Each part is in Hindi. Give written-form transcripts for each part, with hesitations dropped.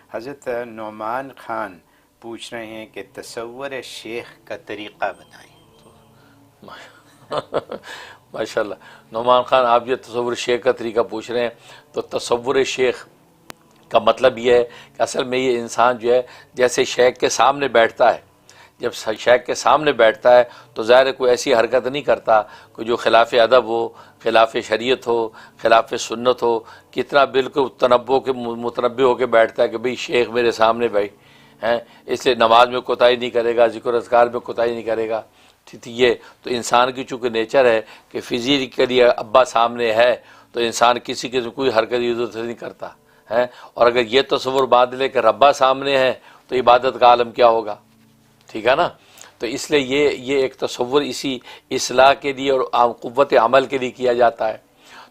हज़रत नुमान खान पूछ रहे हैं कि तसव्वुर शेख का तरीक़ा बताएं। माशाल्लाह, नुमान खान आप ये तसव्वुर शेख का तरीका पूछ रहे हैं। तो तसव्वुर शेख का मतलब ये है कि असल में ये इंसान जो है जैसे शेख के सामने बैठता है, जब शेख के सामने बैठता है तो ज़ाहिर कोई ऐसी हरकत नहीं करता कोई जो खिलाफ अदब हो, खिलाफ शरीयत हो, खिलाफ सुन्नत हो। कितना बिल्कुल तनब्बो के मुतनब्बे होकर बैठता है कि भाई शेख मेरे सामने भाई हैं, इसलिए नमाज में कोताही नहीं करेगा, ज़िक्र अज़कार में कोताही नहीं करेगा। ठीक, ये तो इंसान की चूँकि नेचर है कि फिजिकली अब्बा सामने है तो इंसान किसी किस्म कोई हरकत इधर नहीं करता है। और अगर ये तस्वुर बांध ले कि रब्बा सामने है तो इबादत का आलम क्या होगा, ठीक है ना। तो इसलिए ये एक तस्वुर इसी इस्लाह के लिए और क़ुव्वत अमल के लिए किया जाता है।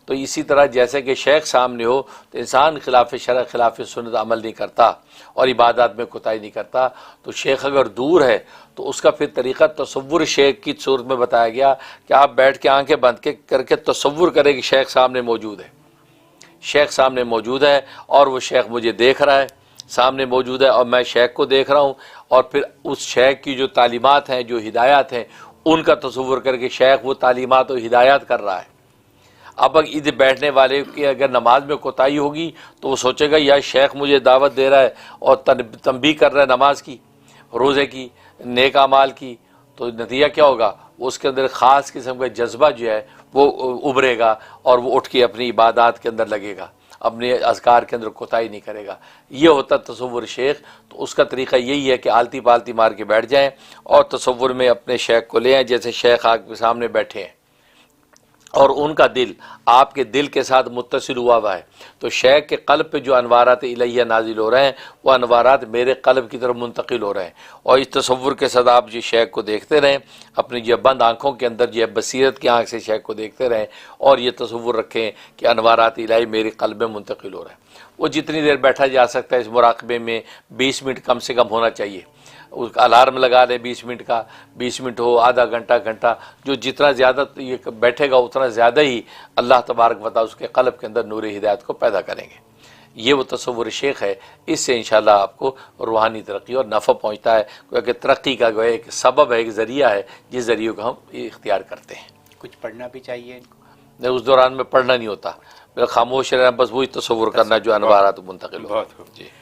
तो इसी तरह जैसे कि शेख सामने हो तो इंसान खिलाफ शरअ खिलाफ सुन्नत अमल नहीं करता और इबादत में कोताही नहीं करता। तो शेख अगर दूर है तो उसका फिर तरीक़ा तसव्वुर शेख की सूरत में बताया गया कि आप बैठ के आंखें बंद के करके तसव्वुर करें कि शेख सामने मौजूद है, शेख सामने मौजूद है और वो शेख मुझे देख रहा है, सामने मौजूद है और मैं शेख को देख रहा हूँ। और फिर उस शेख की जो तालीमात हैं, जो हिदायत हैं, उनका तसव्वुर करके शेख वो तालीमात और हिदायत कर रहा है। अब इधर बैठने वाले की अगर नमाज में कोताही होगी तो वो सोचेगा यार शेख मुझे दावत दे रहा है और तंबीह कर रहा है नमाज की, रोज़े की, नेक अमाल की, तो नतीजा क्या होगा, उसके अंदर ख़ास किस्म का जज्बा जो है वो उभरेगा और वो उठ के अपनी इबादत के अंदर लगेगा, अपने अज़कार के अंदर कोताही नहीं करेगा। ये होता तसव्वुर शेख। तो उसका तरीक़ा यही है कि आलती पालती मार के बैठ जाएँ और तसव्वुर में अपने शेख को ले आएँ जैसे शेख आपके सामने बैठे हैं और उनका दिल आपके दिल के साथ मुत्तसिल हुआ है। तो शेख के क़ल्ब पे जो अनवारात इलैया नाजिल हो रहे हैं वो अनवारात मेरे क़ल्ब की तरफ मुंतकिल हो रहे हैं। और इस तसव्वुर के साथ आप जो शेख को देखते रहें, अपनी जो बंद आँखों के अंदर जो बसीरत की आँख से शेख को देखते रहें और ये तसव्वुर रखें कि अनवारात इलाही मेरे क़ल्ब में मुंतकिल हो रहा है। वो जितनी देर बैठा जा सकता है इस मुराक़बे में 20 मिनट कम से कम होना चाहिए। उसका अलार्म लगा लें 20 मिनट का, 20 मिनट हो, आधा घंटा, घंटा, जो जितना ज़्यादा ये बैठेगा उतना ज़्यादा ही अल्लाह तबारक व तआला उसके क़ल्ब के अंदर नूर हिदायत को पैदा करेंगे। ये वो तसव्वुर शेख है। इससे इंशाअल्लाह आपको रूहानी तरक्की और नफ़ा पहुँचता है, क्योंकि तरक्की का एक सबब है, एक ज़रिया है जिस ज़रिए को हम इख्तियार करते हैं। कुछ पढ़ना भी चाहिए इनको? नहीं, उस दौरान में पढ़ना नहीं होता, खामोश रहना, बस वही तसव्वुर करना जो अनवारात मुंतकिल हो। बहुत जी।